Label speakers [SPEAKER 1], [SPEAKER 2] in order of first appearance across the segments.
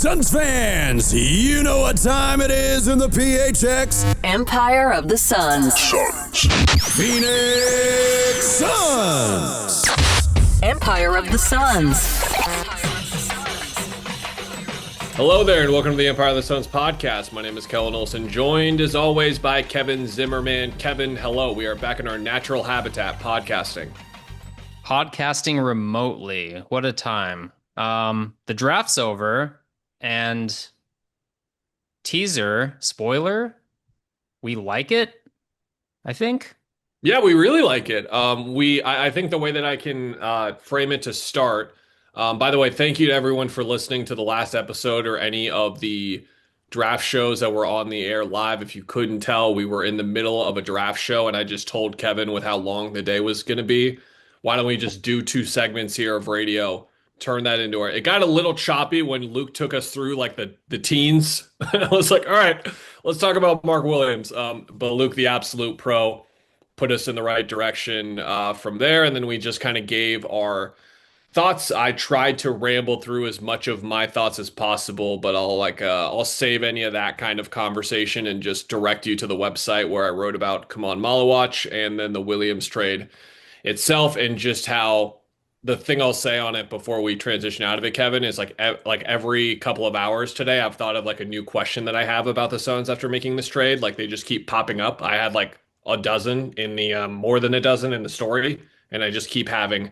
[SPEAKER 1] Suns fans, you know what time it is in the PHX.
[SPEAKER 2] Empire of the Suns.
[SPEAKER 1] Phoenix Suns.
[SPEAKER 2] Empire of the Suns.
[SPEAKER 3] Hello there, and welcome to the Empire of the Suns podcast. My name is Kellen Olson, joined as always by Kevin Zimmerman. Kevin, hello. We are back in our natural habitat, podcasting.
[SPEAKER 4] Podcasting remotely. What a time. The draft's over, and teaser, spoiler, we like it, I think.
[SPEAKER 3] Yeah, we really like it. I think the way that I can frame it to start, by the way, thank you to everyone for listening to the last episode or any of the draft shows that were on the air live. If you couldn't tell, we were in the middle of a draft show, and I just told Kevin with how long the day was going to be, why don't we just do 2 segments here of radio, turn that into it got a little choppy when Luke took us through like the teens. I was like, all right, let's talk about Mark Williams. But Luke, the absolute pro, put us in the right direction from there. And then we just kind of gave our thoughts. I tried to ramble through as much of my thoughts as possible, but I'll save any of that kind of conversation and just direct you to the website where I wrote about Khaman Maluach and then the Williams trade itself, and just how the thing I'll say on it before we transition out of it, Kevin, is like every couple of hours today, I've thought of like a new question that I have about the Suns after making this trade. Like they just keep popping up. I had like a dozen in the more than a dozen in the story, and I just keep having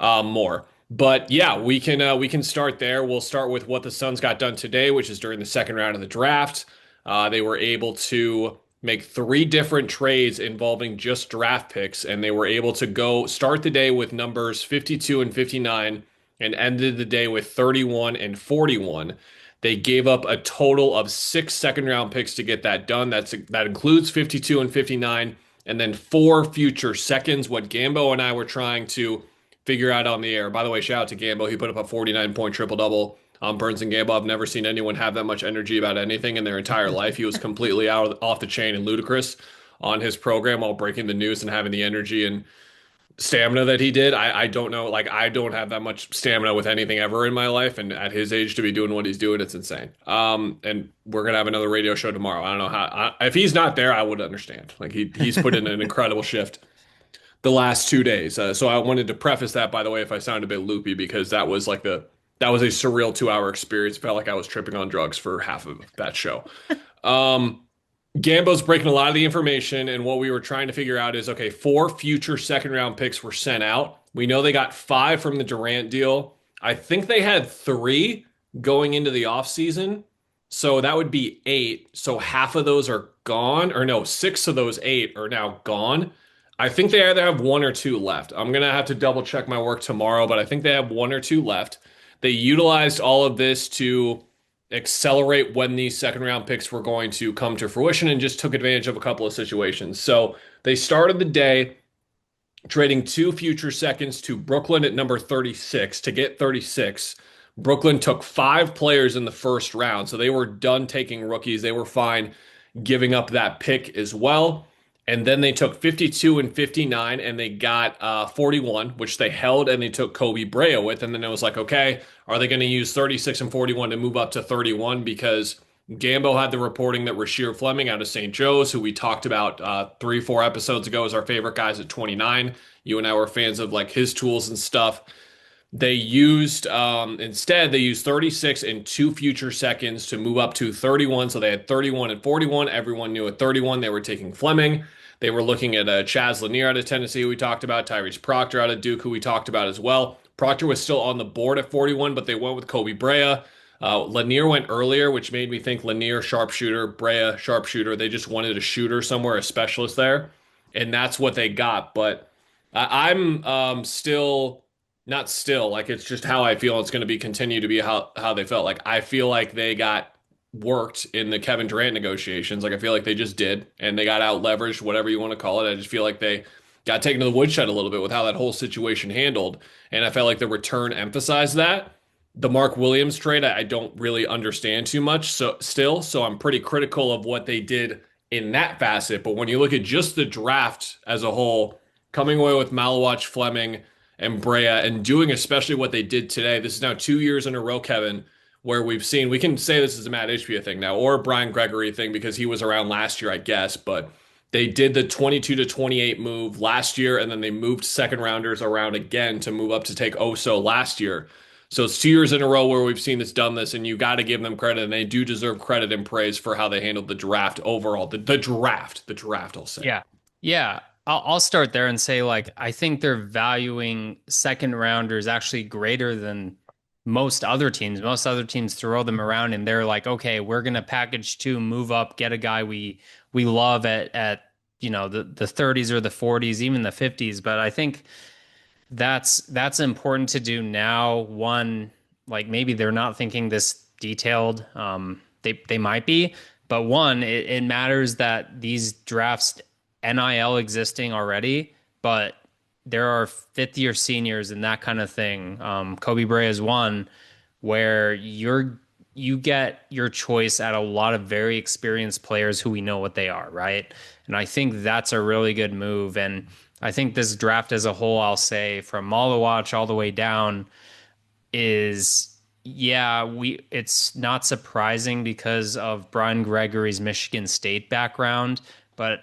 [SPEAKER 3] more. But yeah, we can start there. We'll start with what the Suns got done today, which is during the second round of the draft. They were able to make 3 different trades involving just draft picks, and they were able to go start the day with numbers 52 and 59 and ended the day with 31 and 41. They gave up a total of 6 second-round picks to get that done. That includes 52 and 59, and then 4 future seconds, what Gambo and I were trying to figure out on the air. By the way, shout out to Gambo. He put up a 49-point triple-double on Burns and Gambo. I've never seen anyone have that much energy about anything in their entire life. He was completely off the chain and ludicrous on his program while breaking the news and having the energy and stamina that he did. I don't know. Like, I don't have that much stamina with anything ever in my life. And at his age to be doing what he's doing, it's insane. And we're going to have another radio show tomorrow. I don't know how, if he's not there, I would understand. Like he's put in an incredible shift the last 2 days. So I wanted to preface that, by the way, if I sound a bit loopy, because that was a surreal 2-hour experience. Felt like I was tripping on drugs for half of that show. Gambo's breaking a lot of the information, and what we were trying to figure out is, okay, 4 future second-round picks were sent out. We know they got 5 from the Durant deal. I think they had 3 going into the offseason, so that would be 8. So half of those are gone, or no, 6 of those 8 are now gone. I think they either have 1 or 2 left. I'm going to have to double-check my work tomorrow, but I think they have 1 or 2 left. They utilized all of this to accelerate when these second-round picks were going to come to fruition and just took advantage of a couple of situations. So they started the day trading 2 future seconds to Brooklyn at number 36 to get 36. Brooklyn took 5 players in the first round, so they were done taking rookies. They were fine giving up that pick as well. And then they took 52 and 59, and they got 41, which they held, and they took Koby Brea with. And then it was like, okay, are they going to use 36 and 41 to move up to 31? Because Gambo had the reporting that Rasheer Fleming out of St. Joe's, who we talked about 3-4 episodes ago, is our favorite guys at 29. You and I were fans of like his tools and stuff. They used, instead, they used 36 and 2 future seconds to move up to 31. So they had 31 and 41. Everyone knew at 31 they were taking Fleming. They were looking at Chaz Lanier out of Tennessee, who we talked about, Tyrese Proctor out of Duke, who we talked about as well. Proctor was still on the board at 41, but they went with Koby Brea. Lanier went earlier, which made me think Lanier, sharpshooter, Brea, sharpshooter. They just wanted a shooter somewhere, a specialist there. And that's what they got. But I'm still... Not still, like it's just how I feel it's going to be continue to be how they felt. Like I feel like they got worked in the Kevin Durant negotiations. Like I feel like they just did, and they got out leveraged, whatever you want to call it. I just feel like they got taken to the woodshed a little bit with how that whole situation handled. And I felt like the return emphasized that. The Mark Williams trade, I don't really understand too much. So I'm pretty critical of what they did in that facet. But when you look at just the draft as a whole, coming away with Maluach, Fleming, and Brea, and doing especially what they did today. This is now 2 years in a row, Kevin, where we've seen, we can say this is a Matt Ishbia thing now, or a Brian Gregory thing because he was around last year, I guess, but they did the 22 to 28 move last year, and then they moved second rounders around again to move up to take Oso last year. So it's 2 years in a row where we've seen this done this, and you got to give them credit, and they do deserve credit and praise for how they handled the draft overall. The draft, I'll say.
[SPEAKER 4] Yeah. Yeah. I'll start there and say, like, I think they're valuing second rounders actually greater than most other teams. Most other teams throw them around and they're like, okay, we're gonna package two, move up, get a guy we love at the 30s or the 40s, even the 50s. But I think that's important to do now. One, like maybe they're not thinking this detailed. They might be, but one, it matters that these drafts NIL existing already, but there are fifth year seniors and that kind of thing. Koby Brea is one where you get your choice at a lot of very experienced players who we know what they are, right? And I think that's a really good move. And I think this draft as a whole, I'll say from Maluach all the way down is, yeah, it's not surprising because of Brian Gregory's Michigan State background, but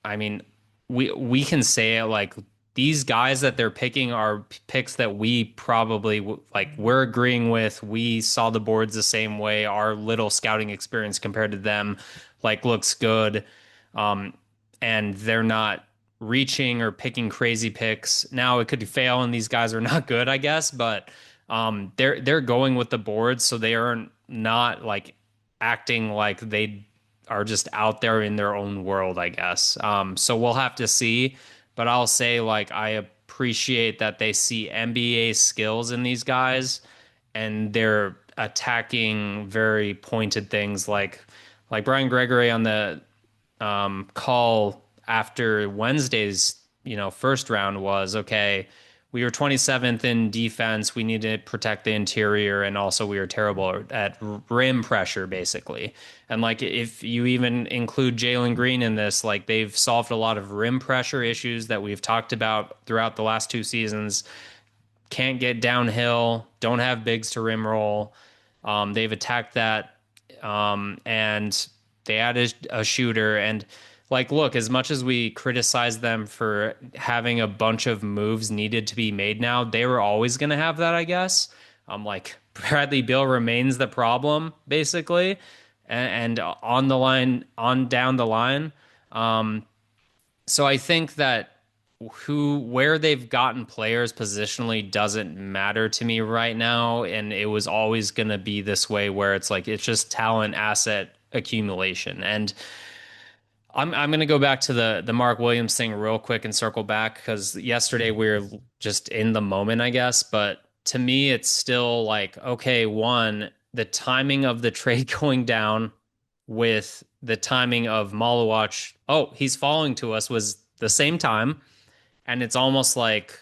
[SPEAKER 4] I mean, we can say it like these guys that they're picking are picks that we probably like we're agreeing with. We saw the boards the same way. Our little scouting experience compared to them like looks good. And they're not reaching or picking crazy picks. Now it could fail and these guys are not good, I guess, but they're going with the boards, so they are not like acting like they are just out there in their own world, I guess. So we'll have to see, but I'll say like I appreciate that they see NBA skills in these guys and they're attacking very pointed things like Brian Gregory on the call after Wednesday's, first round was, okay, we were 27th in defense. We need to protect the interior. And also we were terrible at rim pressure, basically. And like, if you even include Jalen Green in this, like they've solved a lot of rim pressure issues that we've talked about throughout the last two seasons. Can't get downhill, don't have bigs to rim roll. They've attacked that. And they added a shooter. And like, look, as much as we criticize them for having a bunch of moves needed to be made now, they were always going to have that, I guess. Like Bradley Beal remains the problem, basically, and on the line, on down the line. So I think that where they've gotten players positionally doesn't matter to me right now, and it was always going to be this way, where it's like it's just talent asset accumulation. And I'm going to go back to the Mark Williams thing real quick and circle back because yesterday we were just in the moment, I guess. But to me, it's still like, okay, one, the timing of the trade going down with the timing of Maluach, oh, he's falling to us, was the same time. And it's almost like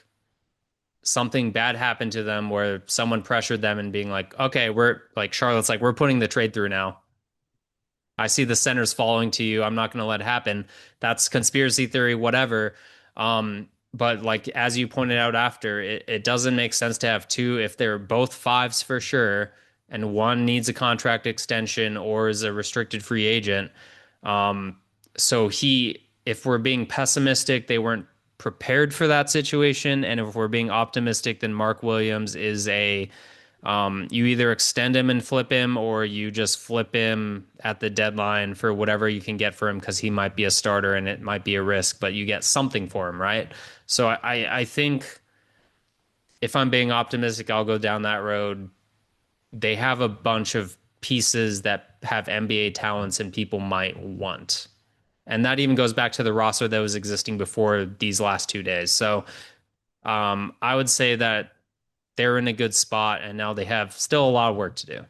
[SPEAKER 4] something bad happened to them where someone pressured them and being like, okay, we're like, Charlotte's like, we're putting the trade through now. I see the centers falling to you. I'm not going to let it happen. That's conspiracy theory, whatever. But like, as you pointed out after, it doesn't make sense to have two if they're both fives for sure, and one needs a contract extension or is a restricted free agent. So if we're being pessimistic, they weren't prepared for that situation. And if we're being optimistic, then Mark Williams is you either extend him and flip him, or you just flip him at the deadline for whatever you can get for him because he might be a starter and it might be a risk, but you get something for him, right? So I think if I'm being optimistic, I'll go down that road. They have a bunch of pieces that have NBA talents and people might want. And that even goes back to the roster that was existing before these last 2 days. So I would say that they're in a good spot, and now they have still a lot of work to do.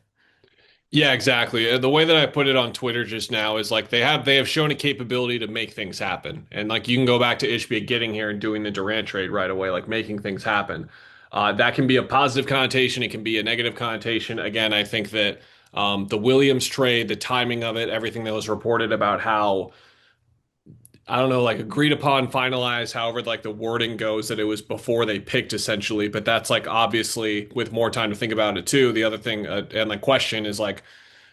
[SPEAKER 3] Yeah, exactly. The way that I put it on Twitter just now is like they have shown a capability to make things happen. And like you can go back to Ishbia getting here and doing the Durant trade right away, like making things happen. That can be a positive connotation. It can be a negative connotation. Again, I think that the Williams trade, the timing of it, everything that was reported about how I don't know, like agreed upon, finalized, however, like the wording goes, that it was before they picked essentially. But that's like obviously with more time to think about it too. The other thing and the question is like,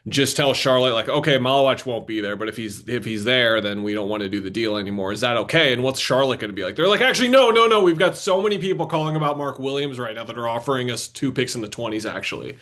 [SPEAKER 3] just tell Charlotte like, okay, Maluach won't be there, but if he's there, then we don't want to do the deal anymore. Is that okay? And what's Charlotte going to be like? They're like, actually, no, no, no. We've got so many people calling about Mark Williams right now that are offering us 2 picks in the 20s, actually.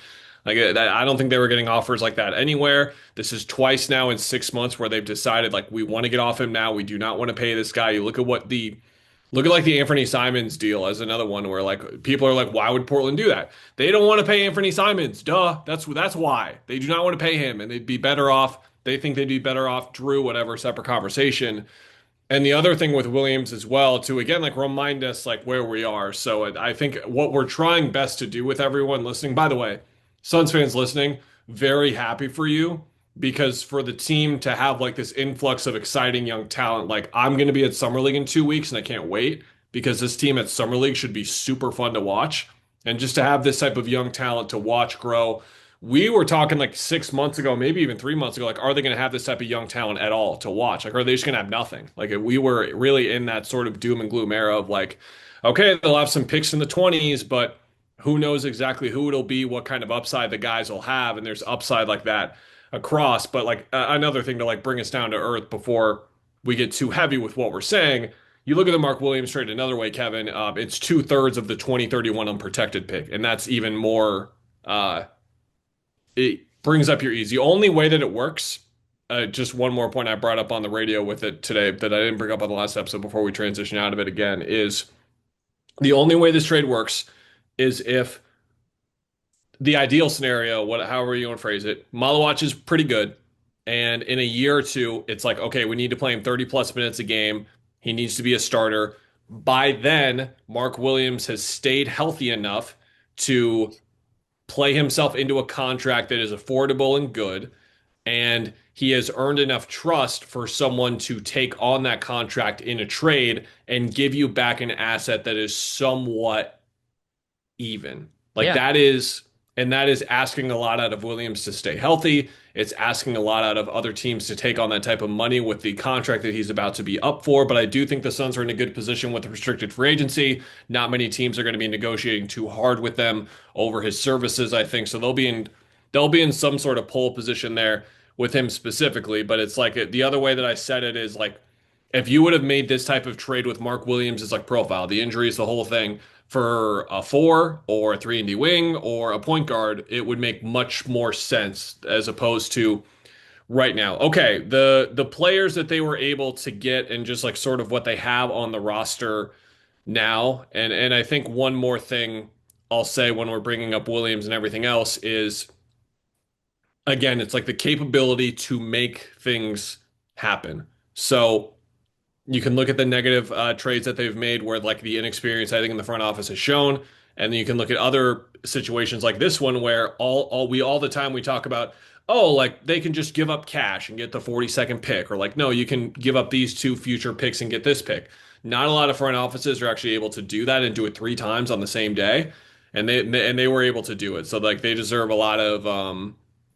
[SPEAKER 3] Like I don't think they were getting offers like that anywhere. This is twice now in 6 months where they've decided like we want to get off him now. We do not want to pay this guy. You look at like the Anthony Simons deal as another one where like people are like, why would Portland do that? They don't want to pay Anthony Simons. Duh. That's why. They do not want to pay him, and they'd be better off. They think they'd be better off Drew, whatever, separate conversation. And the other thing with Williams as well, to again like remind us like where we are. So I think what we're trying best to do with everyone listening, by the way, Suns fans listening, very happy for you because for the team to have like this influx of exciting young talent, like I'm going to be at Summer League in 2 weeks and I can't wait because this team at Summer League should be super fun to watch. And just to have this type of young talent to watch grow, we were talking like 6 months ago, maybe even 3 months ago, like, are they going to have this type of young talent at all to watch? Like, are they just going to have nothing? Like, we were really in that sort of doom and gloom era of like, okay, they'll have some picks in the 20s, but who knows exactly who it'll be, what kind of upside the guys will have, and there's upside like that across. But like another thing to like bring us down to earth before we get too heavy with what we're saying, you look at the Mark Williams trade another way, Kevin. It's 2/3 of the 2031 unprotected pick, and that's even more. It brings up your ease. The only way that it works. Just one more point I brought up on the radio with it today that I didn't bring up on the last episode before we transition out of it again is the only way this trade works is if the ideal scenario, however you want to phrase it, Maluach is pretty good. And in a year or two, it's like, okay, we need to play him 30 plus minutes a game. He needs to be a starter. By then, Mark Williams has stayed healthy enough to play himself into a contract that is affordable and good. And he has earned enough trust for someone to take on that contract in a trade and give you back an asset that is somewhat even. Like
[SPEAKER 4] Yeah.
[SPEAKER 3] that is asking a lot out of Williams to stay healthy. It's asking a lot out of other teams to take on that type of money with the contract that he's about to be up for. But I do think the Suns are in a good position with the restricted free agency. Not many teams are going to be negotiating too hard with them over his services, I think. So they'll be in some sort of pole position there with him specifically. But it's like the other way that I said it is like if you would have made this type of trade with Mark Williams' like profile, the injuries, the whole thing, for a 4 or a 3-and-D wing or a point guard, it would make much more sense as opposed to right now. Okay, the players that they were able to get and just like sort of what they have on the roster now, and I think one more thing I'll say when we're bringing up Williams and everything else is again, it's like the capability to make things happen. So you can look at the negative trades that they've made where like the inexperience I think in the front office has shown, and then you can look at other situations like this one where all the time we talk about, oh, like they can just give up cash and get the 42nd pick, or like no, you can give up these 2 future picks and get this pick. Not a lot of front offices are actually able to do that and do it 3 times on the same day, and they were able to do it. So like they deserve a lot of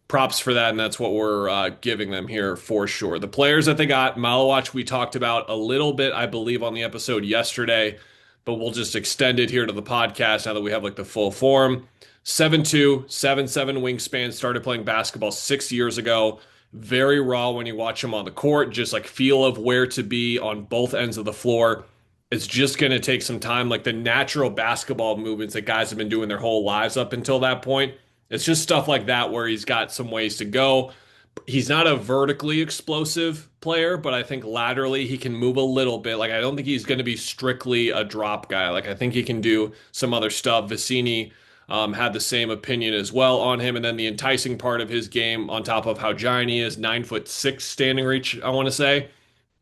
[SPEAKER 3] props for that, and that's what we're giving them here for sure. The players that they got, Maluach, we talked about a little bit, I believe, on the episode yesterday, but we'll just extend it here to the podcast now that we have like the full form. 7'2", 7'7" wingspan, started playing basketball 6 years ago. Very raw when you watch him on the court, just like feel of where to be on both ends of the floor. It's just going to take some time, like the natural basketball movements that guys have been doing their whole lives up until that point. It's just stuff like that where he's got some ways to go. He's not a vertically explosive player, but I think laterally he can move a little bit. Like I don't think he's going to be strictly a drop guy. Like I think he can do some other stuff. Vicini had the same opinion as well on him. And then the enticing part of his game, on top of how giant he is, 9'6" standing reach, I want to say,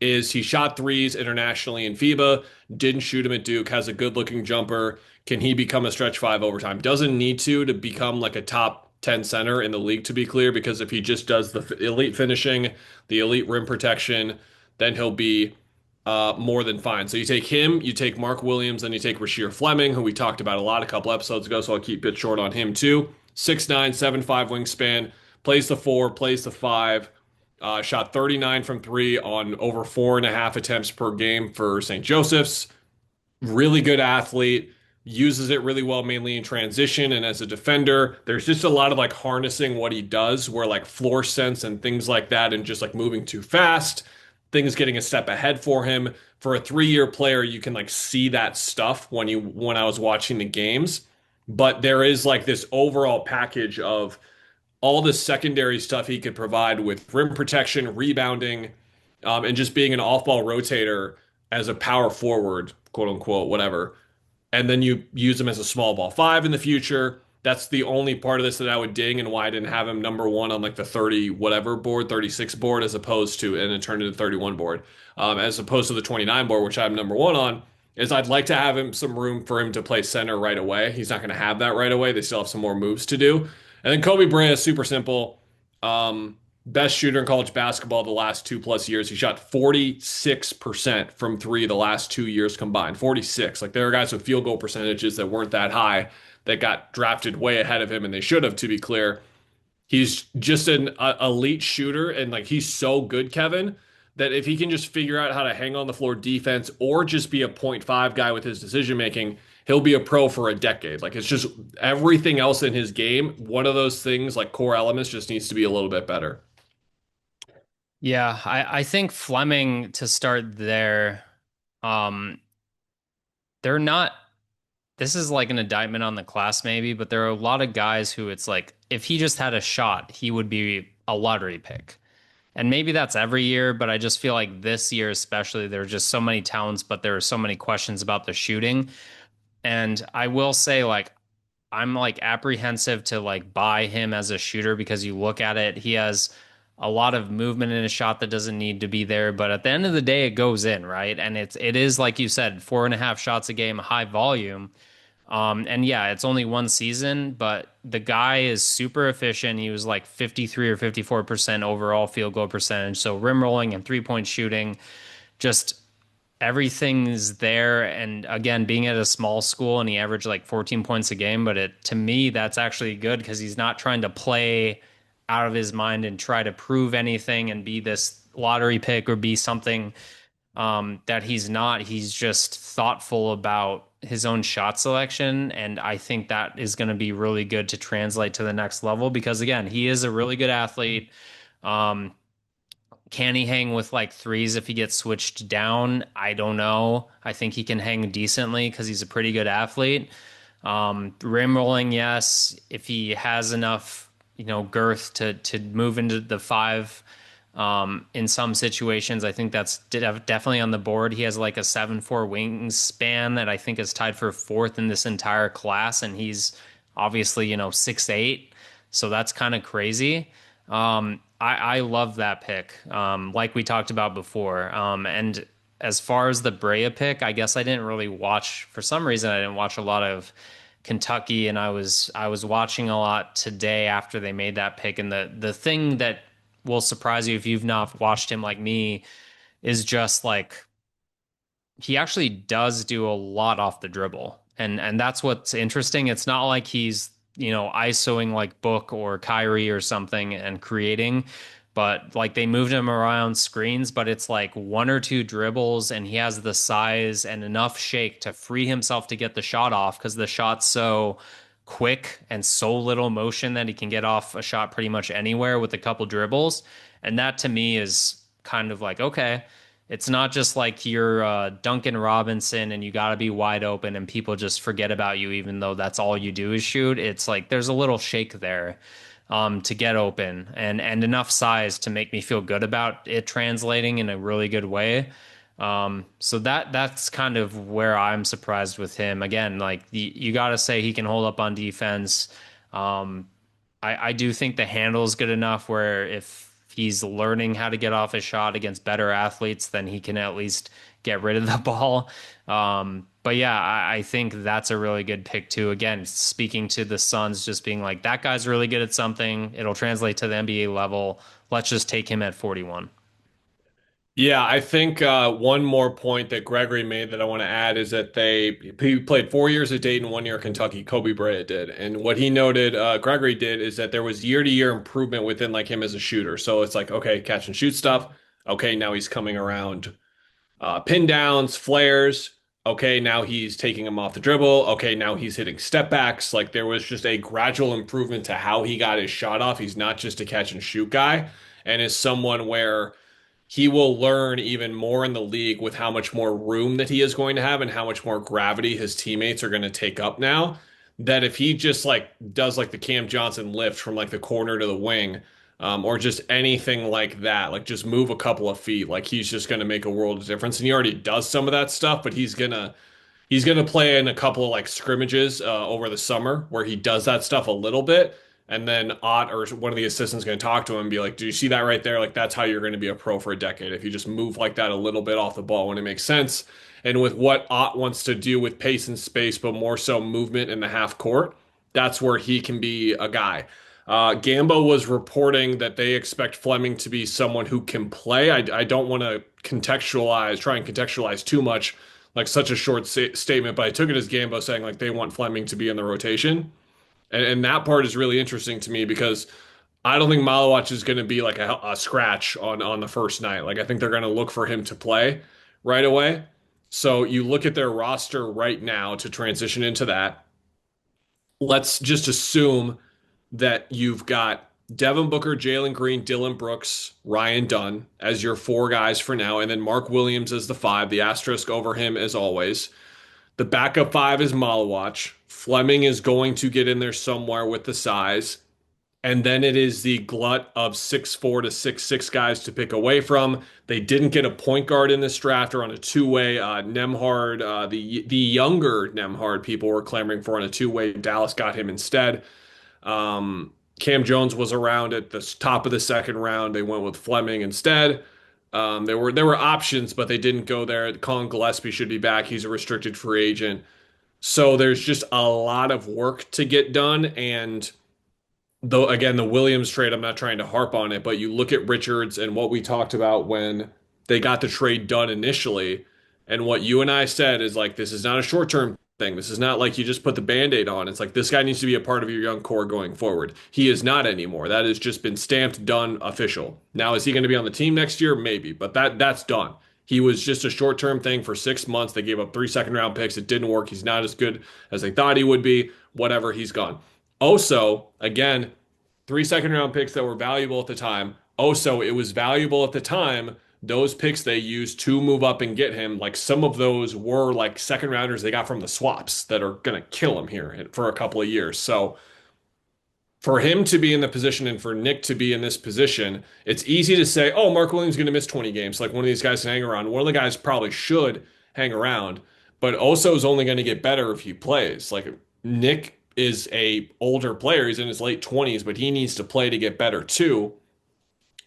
[SPEAKER 3] is he shot threes internationally in FIBA, didn't shoot him at Duke, has a good looking jumper. Can he become a stretch 5 over time? Doesn't need to become like a top 10 center in the league, to be clear, because if he just does the elite finishing, the elite rim protection, then he'll be more than fine. So you take him, you take Mark Williams, and you take Rasheer Fleming, who we talked about a couple episodes ago, so I'll keep it short on him too. 6'9", 7'5" wingspan, plays the 4, plays the 5. Shot 39 from three on over 4.5 attempts per game for St. Joseph's. Really good athlete, uses it really well, mainly in transition and as a defender. There's just a lot of like harnessing what he does, where like floor sense and things like that, and just like moving too fast, things getting a step ahead for him. For a 3-year player, you can like see that stuff when I was watching the games. But there is like this overall package of all the secondary stuff he could provide with rim protection, rebounding, and just being an off-ball rotator as a power forward, quote unquote, whatever. And then you use him as a small ball five in the future. That's the only part of this that I would ding, and why I didn't have him number one on like the 30 whatever board, 36 board, as opposed to, and it turned into 31 board, as opposed to the 29 board, which I'm number one on. Is I'd like to have him some room for him to play center right away. He's not going to have that right away. They still have some more moves to do. And then Koby Brea is super simple. Best shooter in college basketball the last 2+ years. He shot 46% from three the last 2 years combined. 46. Like there are guys with field goal percentages that weren't that high that got drafted way ahead of him, and they should have, to be clear. He's just an elite shooter, and like he's so good, Kevin, that if he can just figure out how to hang on the floor defense or just be a point five guy with his decision making, he'll be a pro for a decade. Like it's just everything else in his game. One of those things, like core elements, just needs to be a little bit better.
[SPEAKER 4] Yeah, I think Fleming to start there. Um, they're not. This is like an indictment on the class, maybe, but there are a lot of guys who it's like if he just had a shot, he would be a lottery pick. And maybe that's every year, but I just feel like this year, especially, there are just so many talents, but there are so many questions about the shooting. And I will say, like, I'm like apprehensive to like buy him as a shooter because you look at it, he has a lot of movement in a shot that doesn't need to be there. But at the end of the day, it goes in, right? And it is like you said, 4.5 shots a game, high volume. And yeah, it's only one season, but the guy is super efficient. He was like 53 or 54% overall field goal percentage. So rim rolling and 3-point shooting, just everything's there. And again, being at a small school and he averaged like 14 points a game, but to me, that's actually good because he's not trying to play out of his mind and try to prove anything and be this lottery pick or be something that he's not. He's just thoughtful about his own shot selection. And I think that is going to be really good to translate to the next level because, again, he is a really good athlete. Um, can he hang with like threes if he gets switched down? I don't know. I think he can hang decently because he's a pretty good athlete. Rim rolling, yes. If he has enough, girth to move into the five, in some situations, I think that's definitely on the board. He has like a 7'4" wingspan that I think is tied for fourth in this entire class, and he's obviously 6'8", so that's kind of crazy. I love that pick, like we talked about before. And as far as the Brea pick, I guess I didn't really watch, for some reason I didn't watch a lot of Kentucky, and I was watching a lot today after they made that pick. And the thing that will surprise you if you've not watched him like me is just like he actually does do a lot off the dribble. And that's what's interesting. It's not like he's, ISOing like Book or Kyrie or something and creating, but like they moved him around screens, but it's like one or two dribbles and he has the size and enough shake to free himself to get the shot off because the shot's so quick and so little motion that he can get off a shot pretty much anywhere with a couple dribbles. And that to me is kind of like, okay, it's not just like you're Duncan Robinson and you got to be wide open and people just forget about you, even though that's all you do is shoot. It's like there's a little shake there to get open and enough size to make me feel good about it translating in a really good way. So that's kind of where I'm surprised with him. Again, like you got to say he can hold up on defense. I do think the handle is good enough where if he's learning how to get off his shot against better athletes, then he can at least get rid of the ball. But yeah, I think that's a really good pick too. Again, speaking to the Suns, just being like, that guy's really good at something. It'll translate to the NBA level. Let's just take him at 41.
[SPEAKER 3] Yeah, I think one more point that Gregory made that I want to add is that he played 4 years at Dayton, 1 year at Kentucky. Koby Brea did, and what he noted, Gregory did, is that there was year-to-year improvement within like him as a shooter. So it's like, okay, catch and shoot stuff. Okay, now he's coming around pin downs, flares. Okay, now he's taking him off the dribble. Okay, now he's hitting step backs. Like there was just a gradual improvement to how he got his shot off. He's not just a catch and shoot guy, and is someone where he will learn even more in the league with how much more room that he is going to have and how much more gravity his teammates are going to take up now. That if he just like does like the Cam Johnson lift from like the corner to the wing, or just anything like that, like just move a couple of feet, like he's just going to make a world of difference. And he already does some of that stuff, but he's gonna play in a couple of like scrimmages over the summer where he does that stuff a little bit, and then Ott or one of the assistants going to talk to him and be like, "Do you see that right there? Like that's how you're going to be a pro for a decade if you just move like that a little bit off the ball when it makes sense." And with what Ott wants to do with pace and space, but more so movement in the half court, that's where he can be a guy. Gambo was reporting that they expect Fleming to be someone who can play. I don't want to try and contextualize too much, like such a short statement, but I took it as Gambo saying like they want Fleming to be in the rotation. And that part is really interesting to me because I don't think Maluach is going to be like a scratch on the first night. Like I think they're going to look for him to play right away. So you look at their roster right now to transition into that. Let's just assume that you've got Devin Booker, Jalen Green, Dylan Brooks, Ryan Dunn as your four guys for now, and then Mark Williams as the five, the asterisk over him as always. The backup five is Maluach. Fleming is going to get in there somewhere with the size. And then it is the glut of 6'4" to 6'6" guys to pick away from. They didn't get a point guard in this draft or on a two-way. Nemhard, the younger Nemhard, people were clamoring for on a two-way. Dallas got him instead. Cam Jones was around at the top of the second round. They went with Fleming instead. There were options, but they didn't go there. Colin Gillespie should be back. He's a restricted free agent. So there's just a lot of work to get done. And though again, the Williams trade, I'm not trying to harp on it, but you look at Richards and what we talked about when they got the trade done initially, and what you and I said is like this is not a short-term thing. This is not like you just put the Band-Aid on. It's like this guy needs to be a part of your young core going forward. He is not anymore. That has just been stamped, done, official. Now, is he going to be on the team next year? Maybe, but that's done. He was just a short-term thing for 6 months. They gave up 3 second-round picks. It didn't work. He's not as good as they thought he would be. Whatever, he's gone. Also, again, 3 second-round picks that were valuable at the time. Also, it was valuable at the time. Those picks they used to move up and get him, like some of those were like second rounders they got from the swaps that are going to kill him here for a couple of years. So for him to be in the position and for Nick to be in this position, it's easy to say, oh, Mark Williams is going to miss 20 games. Like one of these guys can hang around. One of the guys probably should hang around, but Oso is only going to get better if he plays. Like Nick is a older player. He's in his late 20s, but he needs to play to get better too.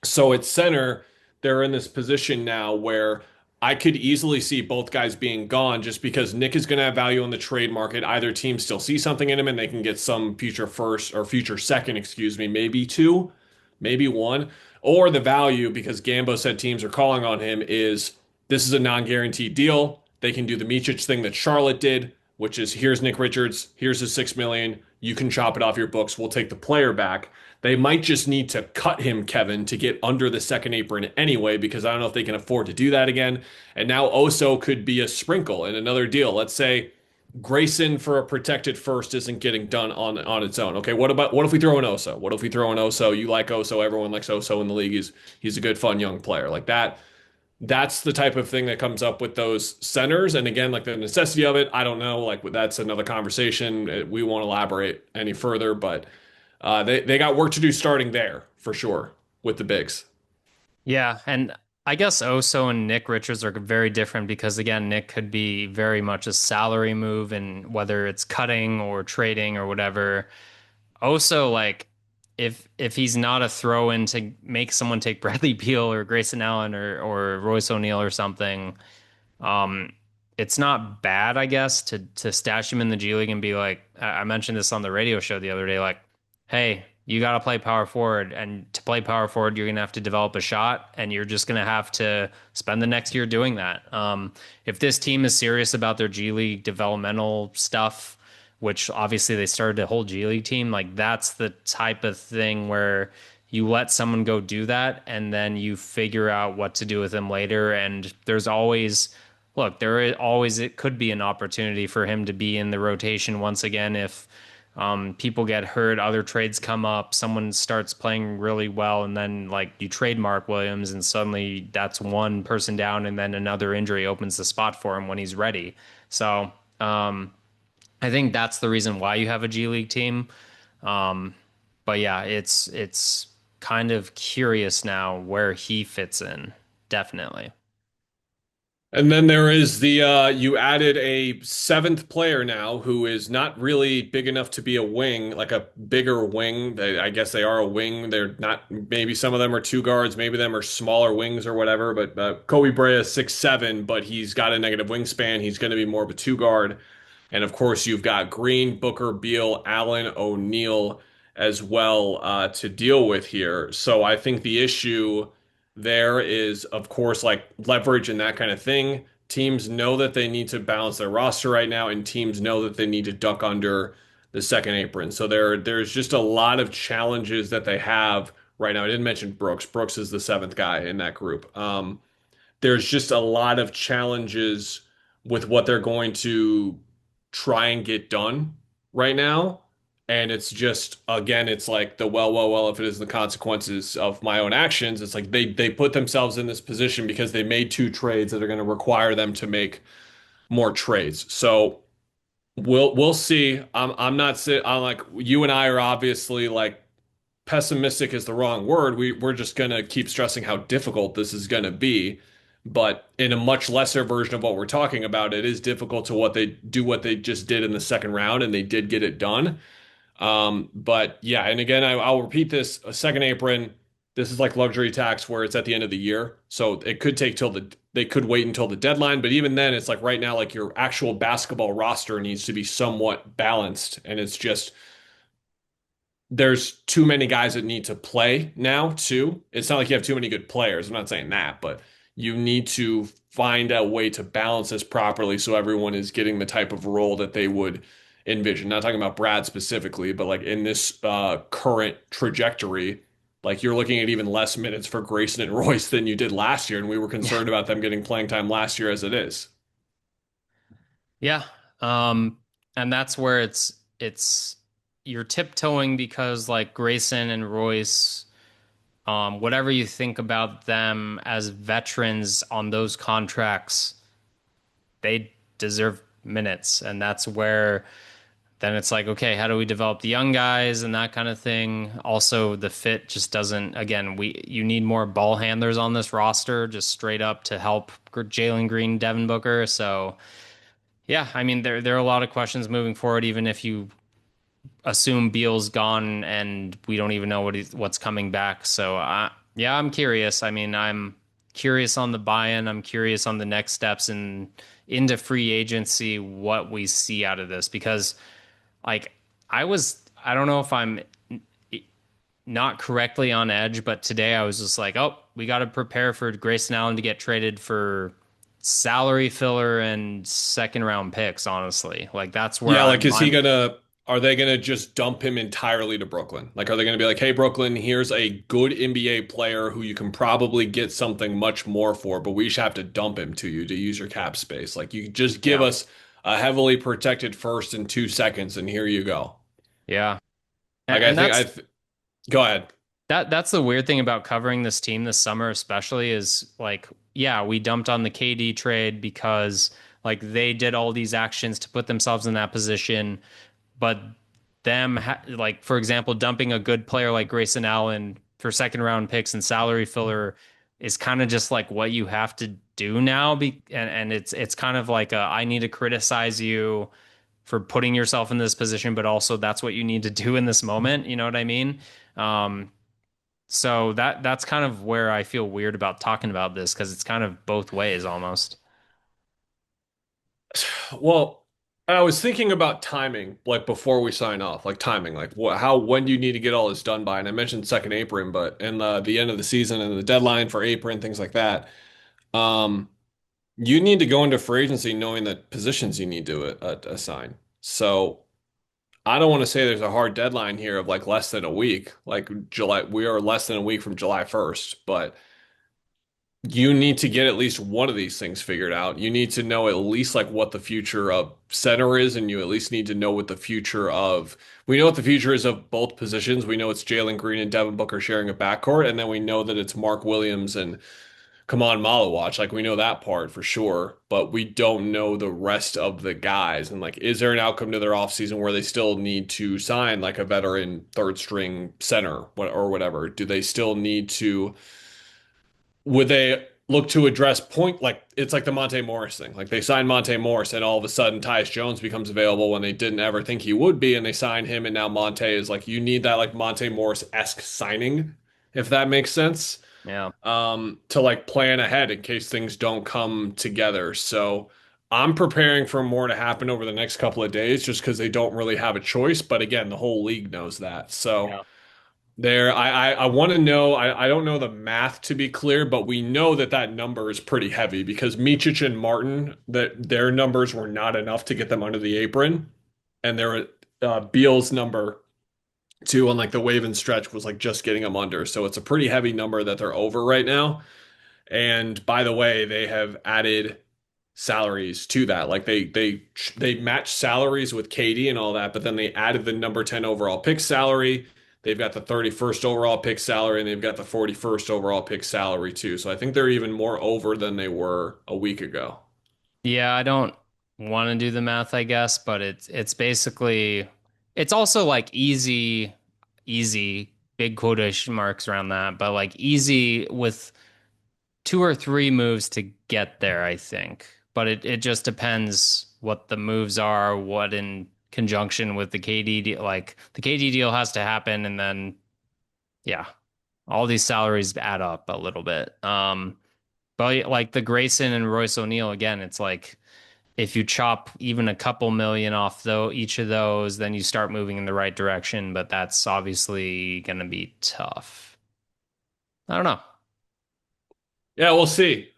[SPEAKER 3] So at center, they're in this position now where I could easily see both guys being gone just because Nick is going to have value in the trade market. Either team still see something in him and they can get some future first or future second, excuse me, maybe two, maybe one, or the value because Gambo said teams are calling on him is this is a non-guaranteed deal. They can do the Micic thing that Charlotte did, which is here's Nick Richards, here's his 6 million. You can chop it off your books. We'll take the player back. They might just need to cut him, Kevin, to get under the second apron anyway, because I don't know if they can afford to do that again. And now Oso could be a sprinkle in another deal. Let's say Grayson for a protected first isn't getting done on its own. Okay, what if we throw in Oso? What if we throw in Oso? You like Oso, everyone likes Oso in the league. He's a good, fun young player. Like that. That's the type of thing that comes up with those centers. And again, like the necessity of it, I don't know. Like that's another conversation. We won't elaborate any further, but they got work to do starting there for sure with the bigs.
[SPEAKER 4] Yeah, and I guess Oso and Nick Richards are very different because again, Nick could be very much a salary move, and whether it's cutting or trading or whatever. Oso, like if he's not a throw in to make someone take Bradley Beal or Grayson Allen or Royce O'Neal or something, it's not bad, I guess, to stash him in the G League and be like, I mentioned this on the radio show the other day, like, hey, you got to play power forward. And to play power forward, you're going to have to develop a shot, and you're just going to have to spend the next year doing that. If this team is serious about their G League developmental stuff, which obviously they started a whole G League team, like that's the type of thing where you let someone go do that and then you figure out what to do with them later. And there's always, look, there is always, it could be an opportunity for him to be in the rotation once again if people get hurt, other trades come up, someone starts playing really well, and then like you trade Mark Williams, and suddenly that's one person down, and then another injury opens the spot for him when he's ready. So I think that's the reason why you have a G League team. Um, but yeah, it's kind of curious now where he fits in. Definitely.
[SPEAKER 3] And then there is the you added a seventh player now who is not really big enough to be a wing, like a bigger wing. I guess they are a wing. They're not. Maybe some of them are two guards. Maybe them are smaller wings or whatever. But Koby Brea is 6'7", but he's got a negative wingspan. He's going to be more of a two guard. And of course, you've got Green, Booker, Beal, Allen, O'Neal as well to deal with here. So I think the issue there is, of course, like leverage and that kind of thing. Teams know that they need to balance their roster right now, and teams know that they need to duck under the second apron. So there's just a lot of challenges that they have right now. I didn't mention Brooks. Brooks is the seventh guy in that group. There's just a lot of challenges with what they're going to try and get done right now. And it's just, again, it's like the well, if it is the consequences of my own actions, it's like they put themselves in this position because they made two trades that are going to require them to make more trades. So we'll see. I'm like you and I are obviously like pessimistic is the wrong word. We're just gonna keep stressing how difficult this is gonna be. But in a much lesser version of what we're talking about, it is difficult to what they just did in the second round, and they did get it done. But yeah, and again, I'll repeat this: a second apron. This is like luxury tax where it's at the end of the year, so it could take till they could wait until the deadline. But even then, it's like right now, like your actual basketball roster needs to be somewhat balanced, and it's just there's too many guys that need to play now too. It's not like you have too many good players. I'm not saying that, but you need to find a way to balance this properly so everyone is getting the type of role that they would envision. Not talking about Brad specifically, but like in this current trajectory, like you're looking at even less minutes for Grayson and Royce than you did last year, and we were
[SPEAKER 4] Yeah.
[SPEAKER 3] concerned about them getting playing time last year as it is.
[SPEAKER 4] Yeah. And that's where it's you're tiptoeing because like Grayson and Royce, whatever you think about them as veterans on those contracts, they deserve minutes. And that's where then it's like, okay, how do we develop the young guys and that kind of thing? Also, the fit just doesn't, again, you need more ball handlers on this roster, just straight up to help Jalen Green, Devin Booker. So yeah, I mean, there are a lot of questions moving forward, even if you assume Beal's gone and we don't even know what's coming back. So yeah, I'm curious. I mean, I'm curious on the buy-in. I'm curious on the next steps and into free agency, what we see out of this, because like I don't know if I'm not correctly on edge, but today I was just like, oh, we got to prepare for Grayson Allen to get traded for salary filler and second round picks, honestly. Like that's where
[SPEAKER 3] Yeah, like
[SPEAKER 4] I'm
[SPEAKER 3] are they gonna just dump him entirely to Brooklyn? Like, are they gonna be like, hey, Brooklyn, here's a good NBA player who you can probably get something much more for, but we just have to dump him to you to use your cap space. Like, you just give
[SPEAKER 4] yeah.
[SPEAKER 3] us a heavily protected first in 2 seconds, and here you go.
[SPEAKER 4] Yeah.
[SPEAKER 3] Like,
[SPEAKER 4] And that's
[SPEAKER 3] go ahead.
[SPEAKER 4] that's the weird thing about covering this team this summer, especially is like, yeah, we dumped on the KD trade because like they did all these actions to put themselves in that position, but like for example, dumping a good player like Grayson Allen for second round picks and salary filler is kind of just like what you have to do now. And it's kind of like I need to criticize you for putting yourself in this position, but also that's what you need to do in this moment. You know what I mean? Um, so that's kind of where I feel weird about talking about this because it's kind of both ways almost.
[SPEAKER 3] Well, I was thinking about timing, like before we sign off, like timing, like when do you need to get all this done by? And I mentioned second apron, but and the end of the season and the deadline for apron, things like that. Um, you need to go into free agency knowing the positions you need to assign. So I don't want to say there's a hard deadline here of like less than a week, like July. We are less than a week from July 1st, but you need to get at least one of these things figured out. You need to know at least like what the future of center is, and you at least need to know what the future of we know what the future is of both positions. We know it's Jalen Green and Devin Booker sharing a backcourt, and then we know that it's Mark Williams and Khaman Maluach. Like we know that part for sure, but we don't know the rest of the guys. And like, is there an outcome to their offseason where they still need to sign like a veteran third string center or whatever? Do they still need to? Would they look to address point like it's like the Monte Morris thing? Like they signed Monte Morris and all of a sudden Tyus Jones becomes available when they didn't ever think he would be, and they signed him, and now Monte is like you need that like Monte Morris-esque signing, if that makes sense,
[SPEAKER 4] Yeah.
[SPEAKER 3] to like plan ahead in case things don't come together. So I'm preparing for more to happen over the next couple of days just because they don't really have a choice. But again, the whole league knows that. So
[SPEAKER 4] Yeah.
[SPEAKER 3] there, I want to know. I don't know the math to be clear, but we know that that number is pretty heavy because Micic and Martin, that their numbers were not enough to get them under the apron, and their Beal's number too on like the wave and stretch was like just getting them under. So it's a pretty heavy number that they're over right now. And by the way, they have added salaries to that. Like they match salaries with Katie and all that, but then they added the number 10 overall pick salary. They've got the 31st overall pick salary, and they've got the 41st overall pick salary too. So I think they're even more over than they were a week ago.
[SPEAKER 4] Yeah, I don't want to do the math, I guess, but it's basically it's also like easy big quotation marks around that, but like easy with two or three moves to get there, I think. But it just depends what the moves are, what in conjunction with the KD deal, like the KD deal has to happen, and then yeah, all these salaries add up a little bit. But like the Grayson and Royce O'Neal again, it's like if you chop even a couple million off though each of those, then you start moving in the right direction. But that's obviously going to be tough. I don't know.
[SPEAKER 3] Yeah, we'll see.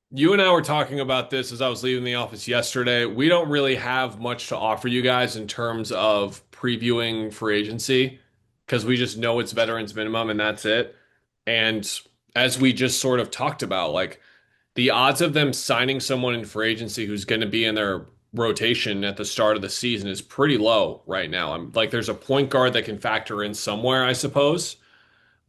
[SPEAKER 3] You and I were talking about this as I was leaving the office yesterday. We don't really have much to offer you guys in terms of previewing free agency because we just know it's veterans minimum and that's it. And as we just sort of talked about, like the odds of them signing someone in free agency who's going to be in their rotation at the start of the season is pretty low right now. I'm like, there's a point guard that can factor in somewhere, I suppose.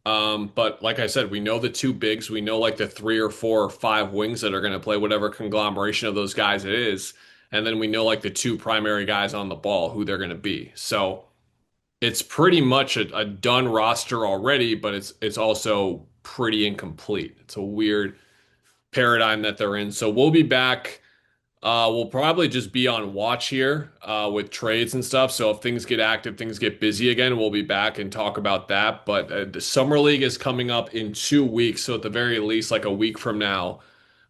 [SPEAKER 3] But like I said, we know the two bigs. We know like the three or four or five wings that are going to play whatever conglomeration of those guys it is. And then we know like the two primary guys on the ball, who they're going to be. So it's pretty much a done roster already, but it's also pretty incomplete. It's a weird paradigm that they're in. So we'll be back. We'll probably just be on watch here with trades and stuff. So if things get active, things get busy again, we'll be back and talk about that. But the Summer League is coming up in 2 weeks. So at the very least, like a week from now,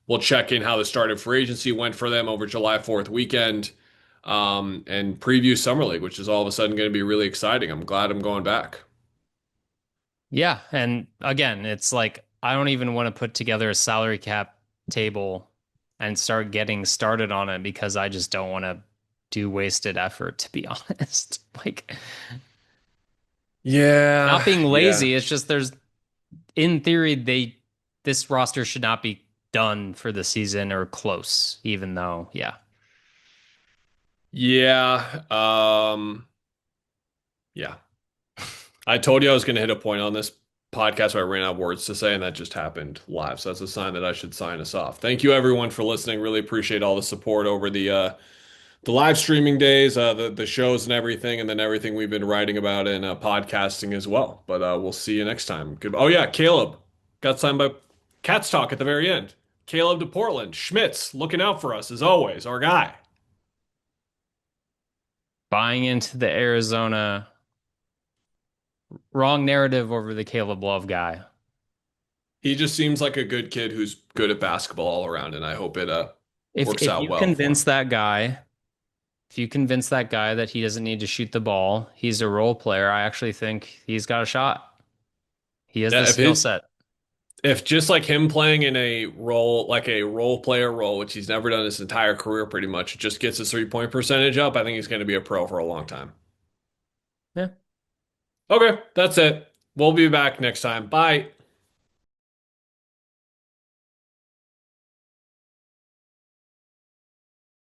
[SPEAKER 3] we'll check in how the start of free agency went for them over July 4th weekend and preview Summer League, which is all of a sudden going to be really exciting. I'm glad I'm going back.
[SPEAKER 4] Yeah, and again, it's like I don't even want to put together a salary cap table and start getting started on it because I just don't want to do wasted effort, to be honest. Like not
[SPEAKER 3] Yeah,
[SPEAKER 4] being
[SPEAKER 3] yeah.
[SPEAKER 4] lazy, it's just there's in theory this roster should not be done for the season or close, even though, yeah.
[SPEAKER 3] Yeah. Yeah. I told you I was going to hit a point on this podcast where I ran out of words to say, and that just happened live. So that's a sign that I should sign us off. Thank you everyone for listening. Really appreciate all the support over the live streaming days, the shows and everything, and then everything we've been writing about in podcasting as well. But we'll see you next time. Good. Oh yeah, Caleb got signed by Cats Talk at the very end. Caleb to Portland. Schmitz looking out for us as always. Our guy.
[SPEAKER 4] Buying into the Arizona wrong narrative over the Caleb Love guy.
[SPEAKER 3] He just seems like a good kid who's good at basketball all around, and I hope it
[SPEAKER 4] If
[SPEAKER 3] works out
[SPEAKER 4] you
[SPEAKER 3] well for
[SPEAKER 4] convince
[SPEAKER 3] him.
[SPEAKER 4] that guy If you convince that guy that he doesn't need to shoot the ball, he's a role player. I actually think he's got a shot. He has
[SPEAKER 3] Yeah,
[SPEAKER 4] the skill set.
[SPEAKER 3] if just like him playing in a role, like a role player role, which he's never done his entire career pretty much, just gets his 3-point percentage up, I think he's going to be a pro for a long time.
[SPEAKER 4] Yeah.
[SPEAKER 3] Okay, that's it. We'll be back next time. Bye.